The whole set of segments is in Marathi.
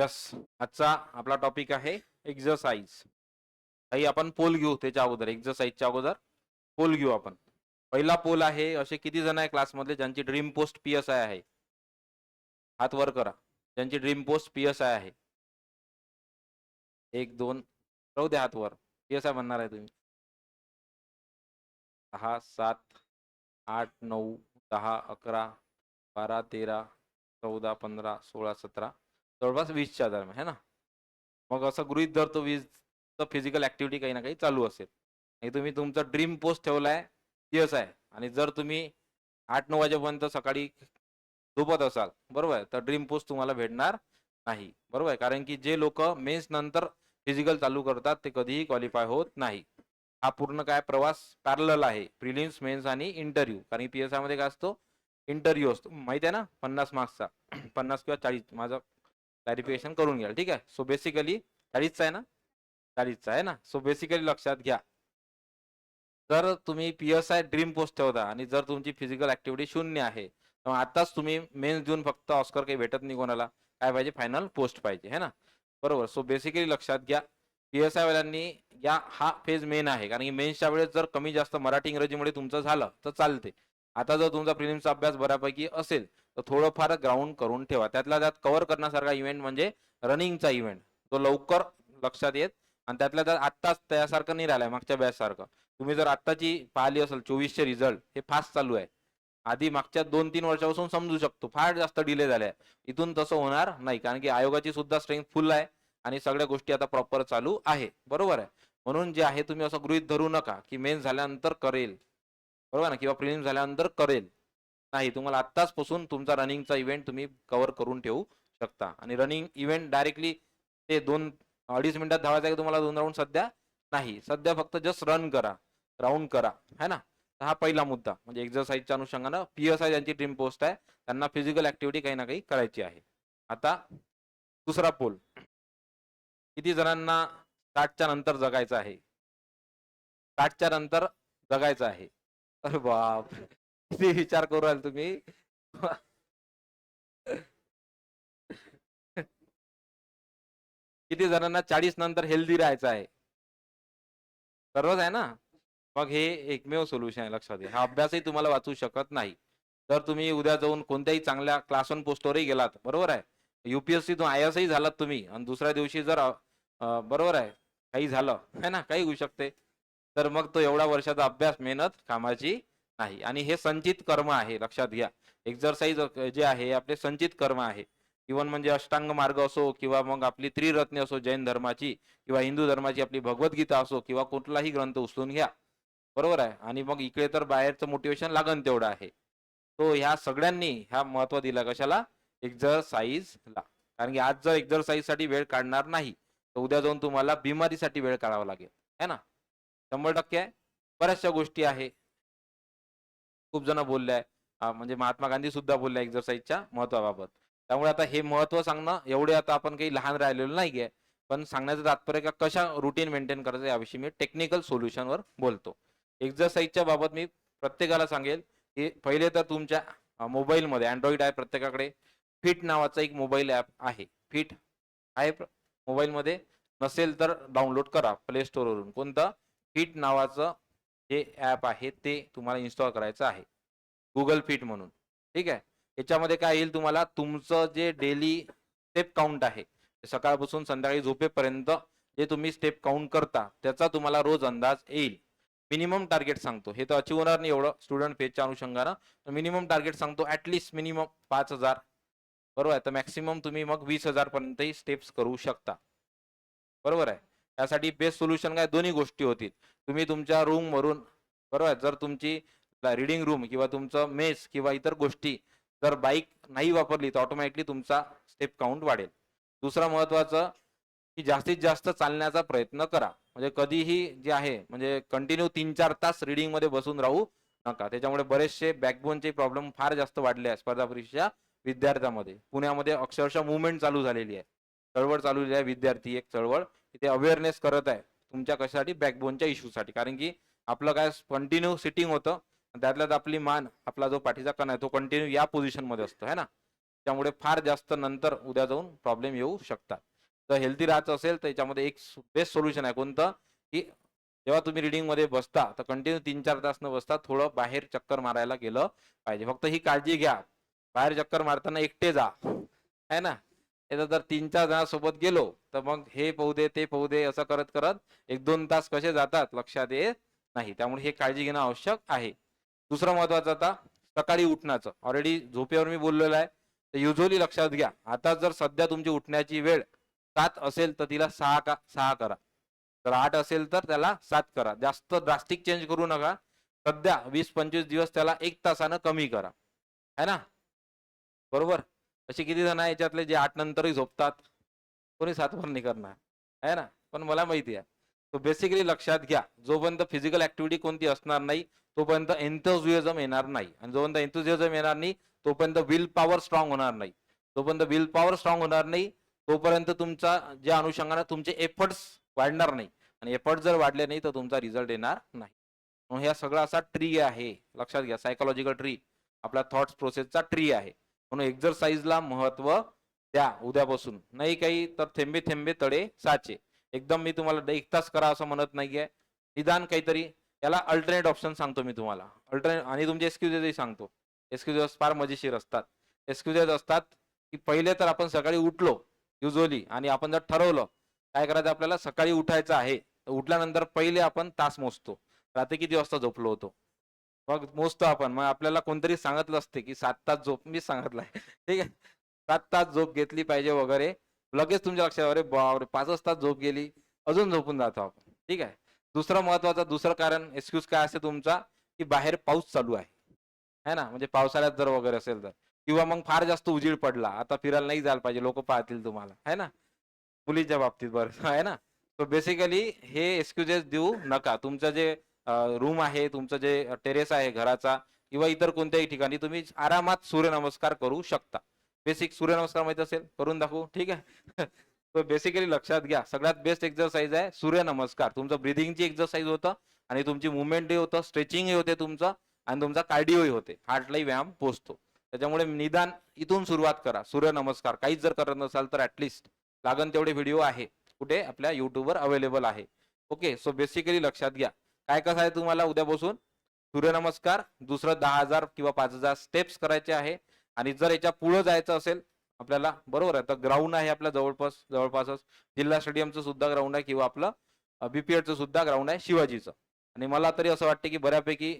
यस, आजचा आपला टॉपिक आहे एक्सरसाइज. काही आपण पोल घेऊ त्याच्या अगोदर, एक्सरसाइजच्या अगोदर पोल घेऊ आपण. पहिला पोल आहे, असे किती जण आहे क्लासमधले ज्यांची ड्रीम पोस्ट पी-एस-आय आहे? हात वर करा. ज्यांची ड्रीम पोस्ट पी-एस-आय आहे. 1 2 राहू द्या हात वर. पी-एस-आय बनणार आहे तुम्ही. 6 7 8 9 10 11 12 13 14 15 16 17 जवळपास 20च्या दरम्यान आहे ना. मग असं गृहीत धरतो 20चं फिजिकल ऍक्टिव्हिटी काही ना काही चालू असेल. आणि तुम्ही तुमचा ड्रीम पोस्ट ठेवलाय पी-एस-आय आणि जर तुम्ही 8-9 वाजेपर्यंत सकाळी झोपत असाल, बरोबर आहे, तर ड्रीम पोस्ट तुम्हाला भेटणार नाही. बरोबर आहे, कारण की जे लोक मेन्स नंतर फिजिकल चालू करतात ते कधीही क्वालिफाय होत नाही. हा पूर्ण काय प्रवास पॅरलल आहे, प्रिलिम्स, मेन्स आणि इंटरव्ह्यू. कारण पी-एस-आय मध्ये काय असतो, इंटरव्ह्यू असतो, माहिती आहे ना, 50 मार्क्सचा. 50 किंवा 40, माझं क्लॅरिफिकेशन करून घ्या, ठीक आहे. सो बेसिकली 40चा आहे ना, 40चा आहे ना. सो बेसिकली लक्षात घ्या, जर तुम्ही पी-एस-आय ड्रीम पोस्ट ठेवता आणि जर तुमची फिजिकल ऍक्टिव्हिटी 0 आहे, तर आताच तुम्ही मेन्स देऊन फक्त ऑस्कर काही भेटत नाही कोणाला. काय पाहिजे? फायनल पोस्ट पाहिजे, है ना. बरोबर. सो बेसिकली लक्षात घ्या, पी-एस-आय वाल्यांनी हा फेज मेन आहे, कारण की मेन्सच्या वेळेस जर कमी जास्त मराठी इंग्रजीमुळे तुमचं झालं तर चालते. आता जर तुमचा प्रिलिम्सचा अभ्यास बऱ्यापैकी असेल तर थोडंफार ग्राउंड करून ठेवा. त्यातल्या त्यात कव्हर करण्यासारखा इव्हेंट म्हणजे रनिंगचा इव्हेंट, तो लवकर लक्षात येत. आणि त्यातल्या त्यात आत्ताच त्यासारखं नाही राहिलाय मागच्या बॅच सारखं. तुम्ही जर आत्ताची पाहिली असेल 24चे रिझल्ट, हे फास्ट चालू आहे. आधी मागच्या 2-3 वर्षापासून समजू शकतो फार जास्त डिले झालाय. इथून तसं होणार नाही, कारण की आयोगाची सुद्धा स्ट्रेंथ फुल आहे आणि सगळ्या गोष्टी आता प्रॉपर चालू आहे. बरोबर आहे. म्हणून जे आहे तुम्ही असं गृहीत धरू नका की मेन्स झाल्यानंतर करेल, बरोबर ना, किंवा प्रिलिम्स झाल्यानंतर करेल. नाही, तुम्हाला आत्ताच पासून तुमचा रनिंगचा इव्हेंट तुम्ही कव्हर करून ठेवू शकता. आणि रनिंग इव्हेंट डायरेक्टली ते 2-2.5 मिनिटात धावायचं आहे तुम्हाला 2 राऊंड सध्या नाही. सध्या फक्त जस्ट रन करा, राऊंड करा, है ना. हा पहिला मुद्दा म्हणजे एक्सरसाइजच्या अनुषंगानं पी-एस-आय ज्यांची ड्रीम पोस्ट आहे त्यांना फिजिकल ऍक्टिव्हिटी काही ना काही करायची आहे. आता दुसरा पोल, किती जणांना 60च्या नंतर जगायचं आहे? 60च्या नंतर जगायचं आहे. अरे बाप, किती विचार करू राहिले तुम्ही. किती जणांना 40 नंतर हेल्दी राहायचं आहे? सर्वच आहे ना. मग हे एकमेव सोल्युशन आहे, लक्षात घ्या. हा अभ्यासही तुम्हाला वाचू शकत नाही. तर तुम्ही उद्या जाऊन कोणत्याही चांगल्या क्लास 1 पोस्टवरही गेलात, बरोबर आहे, युपीएससीतून आय-एस-ही झालात तुम्ही आणि दुसऱ्या दिवशी जर बरोबर आहे काही झालं, है ना, काही होऊ शकते, तर मग तो एवढा वर्षाचा अभ्यास मेहनत कामाची नाही. आणि हे संचित कर्म आहे, लक्षात घ्या. एक्सरसाइज जे आहे आपले संचित कर्म आहे. इव्हन म्हणजे अष्टांग मार्ग असो किंवा मग आपली त्रिरत्ने असो जैन धर्माची, किंवा हिंदू धर्माची आपली भगवद्गीता असो, किंवा कुठलाही ग्रंथ उचलून घ्या, बरोबर आहे. आणि मग इकडे तर बाहेरचं मोटिवेशन लागन तेवढं आहे. तो ह्या सगळ्यांनी ह्या महत्व दिला कशाला? एक्सरसाइजला. कारण की आज जर एक्सरसाइजसाठी वेळ काढणार नाही तर उद्या जाऊन तुम्हाला बिमारीसाठी वेळ काढावा लागेल, है ना. 100% आहे. बऱ्याचशा गोष्टी आहे, खूप जण बोलले आहे. म्हणजे महात्मा गांधी सुद्धा बोलले एक्सरसाइजच्या महत्वाबाबत. त्यामुळे आता हे महत्व सांगणं एवढे आता आपण काही लहान राहिलेलो नाहीये. पण सांगण्याचं तात्पर्य का कशा रुटीन मेंटेन करायचं याविषयी मी टेक्निकल सोल्युशनवर बोलतो. एक्सरसाइजच्या बाबत मी प्रत्येकाला सांगेल की पहिले तर तुमच्या मोबाईलमध्ये अँड्रॉइड आहे प्रत्येकाकडे. फिट नावाचा एक मोबाईल ॲप आहे. फिट आहे मोबाईलमध्ये, नसेल तर डाउनलोड करा प्ले स्टोअरवरून. कोणतं? फिट नावाचं जे ॲप आहे ते तुम्हाला इन्स्टॉल करायचं आहे, गुगल फिट म्हणून, ठीक आहे. याच्यामध्ये काय येईल, तुम्हाला तुमचं जे डेली स्टेप काउंट आहे, सकाळपासून संध्याकाळी झोपेपर्यंत जे तुम्ही स्टेप काउंट करता त्याचा तुम्हाला रोज अंदाज येईल. मिनिमम टार्गेट सांगतो, हे तर अचीव होणार नाही एवढं स्टुडंट पेजच्या अनुषंगानं. मिनिमम टार्गेट सांगतो, ऍटलिस्ट मिनिमम 5,000, बरोबर आहे. तर मॅक्सिमम तुम्ही मग 20,000 पर्यंतही स्टेप्स करू शकता, बरोबर आहे. त्यासाठी बेस्ट सोल्युशन काय? दोन्ही गोष्टी होतील. तुम्ही तुमच्या रूम वरून, बरोबर आहे, जर तुमची रीडिंग रूम किंवा तुमचं मेस किंवा इतर गोष्टी जर बाईक नाही वापरली तर ऑटोमॅटिकली तुमचा स्टेप काउंट वाढेल. दुसरं महत्वाचं की जास्तीत जास्त चालण्याचा प्रयत्न करा. म्हणजे कधीही जे आहे म्हणजे कंटिन्यू 3-4 तास रीडिंग मध्ये बसून राहू नका. त्याच्यामुळे बरेचसे बॅकबोनचे प्रॉब्लेम फार जास्त वाढले आहे स्पर्धा परीक्षा विद्यार्थ्यांमध्ये. पुण्यामध्ये अक्षरशः मुवमेंट चालू झालेली आहे, चळवळ चालू झालेली आहे, विद्यार्थी एक चळवळ इथे अवेअरनेस करत आहे तुमच्या कशासाठी? बॅकबोनच्या इश्यूसाठी. कारण की आपलं काय कंटिन्यू सिटिंग होतं, त्यातल्यात आपली मान, आपला जो पाठीचा कणा आहे तो कंटिन्यू या पोझिशन मध्ये असतो, है ना. त्यामुळे फार जास्त नंतर उद्या जाऊन प्रॉब्लेम येऊ शकतात. तर हेल्दी राहायचं असेल तर याच्यामध्ये एक बेस्ट सोल्युशन आहे कोणतं, की जेव्हा तुम्ही रीडिंगमध्ये बसता तर कंटिन्यू 3-4 तास न बसता थोडं बाहेर चक्कर मारायला गेलं पाहिजे. फक्त ही काळजी घ्या, बाहेर चक्कर मारताना एकटे जा, आहे ना. नाहीतर जर 3-4 जणांसोबत गेलो तर मग हे पाहू दे, ते पाहू दे, असं करत करत 1-2 तास कसे जातात लक्षात येत नाही. त्यामुळे हे काळजी घेणं आवश्यक आहे. दुसरं महत्वाचं आता सकाळी उठण्याचं. ऑलरेडी झोपेवर मी बोललेलो आहे. तर युज्युअली लक्षात घ्या, आता जर सध्या तुमची उठण्याची वेळ 7 असेल तर तिला 6 करा. जर 8 असेल तर त्याला 7 करा. जास्त ड्रास्टिक चेंज करू नका. सध्या 20-25 दिवस त्याला 1 तासानं कमी करा. है ना? बरोबर? असे किती जण आहे याच्यातले जे 8 नंतरही झोपतात? कोणी 7 वर नाही करणार. आहे ना? पण मला माहिती आहे. सो बेसिकली लक्षात घ्या, जोपर्यंत फिजिकल ॲक्टिव्हिटी कोणती असणार नाही, तोपर्यंत एन्थुसियाझम येणार नाही. आणि जोपर्यंत एन्थुसियाझम येणार नाही, तोपर्यंत विल पॉवर स्ट्रॉंग होणार नाही. जोपर्यंत विल पॉवर स्ट्रॉंग होणार नाही, तोपर्यंत तुमचा ज्या अनुषंगाने तुमचे एफर्ट्स वाढणार नाही. आणि एफर्ट्स जर वाढले नाही, तर तुमचा रिझल्ट येणार नाही. मग ह्या सगळा असा ट्री आहे. लक्षात घ्या, सायकॉलॉजिकल ट्री. आपला थॉट्स प्रोसेसचा ट्री आहे. म्हणून एक्सरसाइजला महत्त्व द्या उद्यापासून. नाही काही तर थेंबे थेंबे तळे साचे. एकदम मी तुम्हाला 1 तास करा असं म्हणत नाहीये. निदान काहीतरी याला अल्टरनेट ऑप्शन सांगतो मी तुम्हाला. अल्टरनेट आणि तुमचे एक्सक्यूजेसही सांगतो. एक्सक्यूजेस फार मजेशीर असतात. एक्सक्यूजेस असतात, की पहिले तर आपण सकाळी उठलो युज्युअली आणि आपण जर ठरवलं काय करायचं आपल्याला सकाळी उठायचं आहे. तर उठल्यानंतर पहिले आपण तास मोजतो. रात्री किती वाजता झोपलो होतो. मग मोजतो आपण. मग आपल्याला कोणतरी सांगितलं असते, की 7 तास झोप मीच सांगितलंय. ठीक आहे. 7 तास झोप घेतली पाहिजे वगैरे. लगेच तुमच्या लक्षात अरे बापरे! 5च तास झोप गेली. अजून झोपून जातो आपण. ठीक आहे. दुसरं कारण एक्सक्यूज काय असते तुमचा, की बाहेर पाऊस चालू आहे. है ना? म्हणजे पावसाळ्यात जर वगैरे असेल तर. किंवा मग फार जास्त उजेड पडला. आता फिरायला नाही जायला पाहिजे. लोकं पाहतील तुम्हाला. है ना? मुलीच्या बाबतीत बरं आहे ना? सो बेसिकली हे एक्सक्यूजेस देऊ नका. तुमचं जे रूम आहे, तुमचं जे टेरेस आहे घराचा किंवा इतर कोणत्याही ठिकाणी तुम्ही आरामात सूर्यनमस्कार करू शकता. बेसिक सूर्यनमस्कार माहीत असेल? करून दाखवू? ठीक आहे. तर बेसिकली लक्षात घ्या, सगळ्यात बेस्ट एक्सरसाइज आहे सूर्यनमस्कार. तुमचं ब्रीथिंगची एक्सरसाइज होतं आणि तुमची मूव्हमेंटही होतं, स्ट्रेचिंगही होते तुमचं आणि तुमचा कार्डिओही होते. हार्टलाही व्यायाम पोहोचतो. त्याच्यामुळे निदान इथून सुरुवात करा. सूर्यनमस्कार काहीच जर करत नसाल तर ॲटलीस्ट लागन तेवढे व्हिडिओ आहे. कुठे? आपल्या YouTubeवर अवेलेबल आहे. ओके. सो बेसिकली लक्षात घ्या. काय कसं आहे तुम्हाला उद्यापासून सूर्यनमस्कार, दुसरं 10,000 किंवा 5,000 स्टेप्स करायचे आहे आणि जर याच्या पुढे जायचं असेल आपल्याला बरोबर आहे, तर ग्राउंड आहे आपल्या जवळपासच. जिल्हा स्टेडियमचं सुद्धा ग्राउंड आहे किंवा आपलं BPEDचं सुद्धा ग्राउंड आहे शिवाजीचं. आणि मला तरी असं वाटतं की बऱ्यापैकी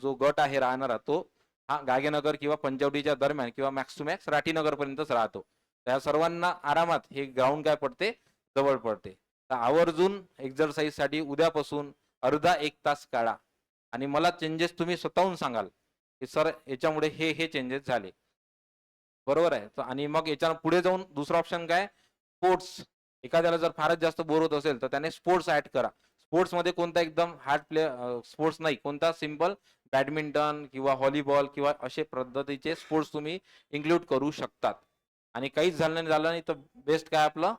जो गट आहे राहणारा तो हा गायगनगर किंवा पंचवटीच्या दरम्यान किंवा मॅक्स टू मॅक्स राठीनगरपर्यंतच राहतो. त्या सर्वांना आरामात हे ग्राउंड काय पडते? जवळ पडते. तर आवर्जून एक्सरसाइजसाठी उद्यापासून अर्धा 1 तास काढा आणि मला चेंजेस तुम्ही स्वतःहून सांगाल, की सर याच्यामुळे हे चेंजेस झाले. बरोबर आहे. आणि मग याच्या पुढे जाऊन दुसरा ऑप्शन काय? स्पोर्ट्स. एखाद्याला जर फारच जास्त बोर होत असेल, तर त्याने स्पोर्ट्स ॲड करा. स्पोर्ट्समध्ये कोणता एकदम हार्ड स्पोर्ट्स नाही, कोणता सिंपल बॅडमिंटन किंवा व्हॉलीबॉल किंवा अशा पद्धतीचे स्पोर्ट्स तुम्ही इन्क्लूड करू शकतात. आणि काहीच झालं नाही तर बेस्ट काय आपलं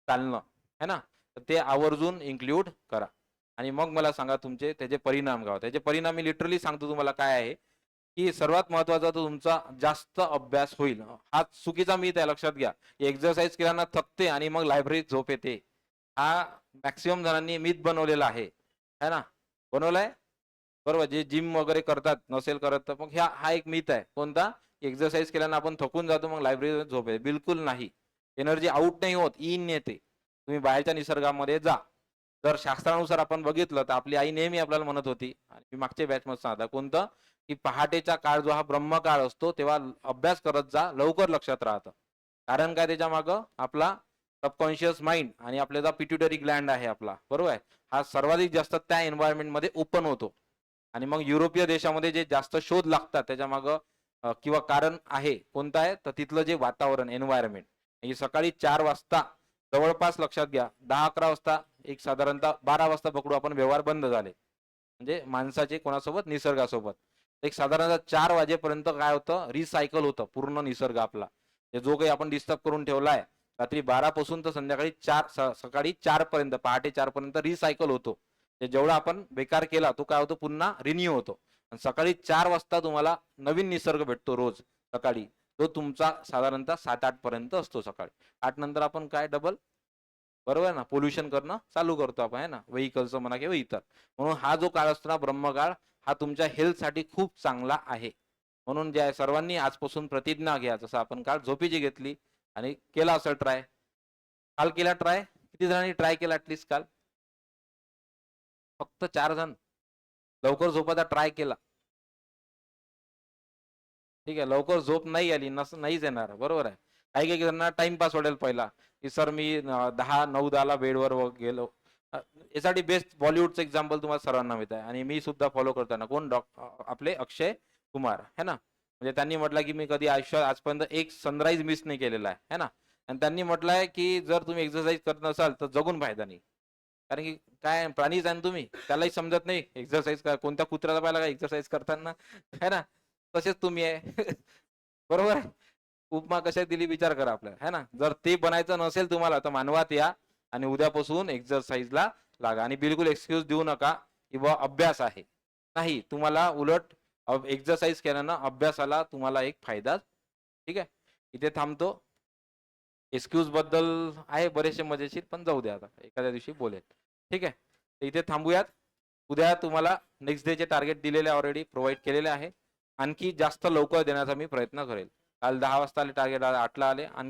चालणं, है ना? तर ते आवर्जून इन्क्लूड करा. आणि मग मला सांगा तुमचे त्याचे परिणाम काय होतात. त्याचे परिणाम मी लिटरली सांगतो तुम्हाला काय आहे, की सर्वात महत्त्वाचा तर तुमचा जास्त अभ्यास होईल. हा चुकीचा मिथ आहे लक्षात घ्या. एक्सरसाइज केल्यानं थकते आणि मग लायब्ररीत झोप येते. हा मॅक्सिमम जणांनी मिथ बनवलेला आहे. है ना? बनवलाय? बरोबर. जे जिम वगैरे करतात, नसेल करत तर मग हा एक मिथ आहे. कोणता? एक्सरसाइज केल्यानं आपण थकून जातो मग लायब्ररीत झोप येते. बिलकुल नाही. एनर्जी आउट नाही होत, इन येते. तुम्ही बाहेरच्या निसर्गामध्ये जा. जर शास्त्रानुसार आपण बघितलं तर आपली आई नेहमी आपल्याला म्हणत होती आणि मी मागच्या बॅचमध्ये सांगता कोणतं, की पहाटेचा काळ जो हा ब्रह्मकाळ असतो तेव्हा अभ्यास करत जा, लवकर लक्षात राहतं. कारण काय त्याच्यामागं आपला सबकॉन्शियस माइंड आणि आपला जो पिट्युटरी ग्लँड आहे आपला, बरोबर आहे? हा सर्वाधिक जास्त त्या एन्व्हायर्नमेंटमध्ये ओपन होतो. आणि मग युरोपीय देशामध्ये जे जास्त शोध लागतात त्याच्यामागं किंवा कारण आहे कोणतं आहे? तर तिथलं जे वातावरण एन्व्हायर्नमेंट. म्हणजे सकाळी 4 वाजता जवळपास लक्षात घ्या 10-11 वाजता एक साधारणतः 12 वाजता पकडू आपण व्यवहार बंद झाले. म्हणजे माणसाचे कोणासोबत? निसर्गासोबत. एक साधारणतः 4 वाजेपर्यंत काय होतं? रिसायकल होतं पूर्ण निसर्ग आपला. ते जो काही आपण डिस्टर्ब करून ठेवलाय रात्री 12 पासून तर संध्याकाळी 4 सकाळी 4 पर्यंत पहाटे 4 पर्यंत रिसायकल होतो. ते जेवढा आपण बेकार केला तो काय होतो पुन्हा रिन्यू होतो. आणि सकाळी 4 वाजता तुम्हाला नवीन निसर्ग भेटतो रोज सकाळी. तो तुमचा साधारणतः 7-8 पर्यंत असतो सकाळी. 8 नंतर आपण काय डबल बरोबर आहे ना, पोल्युशन करणं चालू करतो आपण आहे ना, व्हेइकलचं म्हणा किंवा इतर. म्हणून हा जो काळ असतो ना ब्रह्मकाळ, हा तुमच्या हेल्थसाठी खूप चांगला आहे. म्हणून ज्या सर्वांनी आजपासून प्रतिज्ञा घ्या, जसं आपण काल झोपेची घेतली आणि केला असेल ट्राय. काल केला ट्राय? किती जणांनी ट्राय केला ॲटलीस्ट काल? फक्त 4 जण. लवकर झोपायचा ट्राय केला. ठीक आहे. लवकर झोप नाही आली, नाहीच येणार. बरोबर आहे. काही-काही जणांना टाईमपास वाटेल पहिला, की सर मी 10, 9-10ला बेडवर गेलो. यासाठी बेस्ट बॉलिवूडचं एक्झाम्पल तुम्हाला सर्वांना माहीत आहे आणि मी सुद्धा फॉलो करताना कोण आपले अक्षय कुमार है ना. म्हणजे त्यांनी म्हटलं, की मी कधी आयुष्यात आजपर्यंत एक सनराईज मिस नाही केलेला आहे ना. आणि त्यांनी म्हटलंय, की जर तुम्ही एक्सरसाइज करत नसाल तर जगून फायदा नाही. कारण की काय प्राणीच आहे ना तुम्ही. त्यालाही समजत नाही एक्सरसाइज कोणत्या कुत्र्याला पाहिला का एक्सरसाइज करताना, है ना. तसेच तुम्ही आहे. बरोबर आहे. उपमा कशात दिली विचार करा आपल्याला, है ना. जर ते बनायचं नसेल तुम्हाला तर मानवात या आणि उद्यापासून एक्सरसाइजला लागा आणि बिलकुल एक्सक्यूज देऊ नका, की बुवा अभ्यास आहे. नाही, तुम्हाला उलट एक्सरसाइज केल्यानं अभ्यासाला तुम्हाला एक फायदा. ठीक आहे. इथे थांबतो. एक्सक्यूज बद्दल आहे बरेचसे मजेशीर, पण जाऊ द्या आता एखाद्या दिवशी बोलेल. ठीक आहे. तर इथे थांबूयात. उद्या तुम्हाला नेक्स्ट डेचे टार्गेट दिलेले ऑलरेडी प्रोव्हाईड केलेले आहे. आणखी जास्त लवकर देण्याचा मी प्रयत्न करेल. काल 10 वाजता आले टार्गेट, 8ला आले.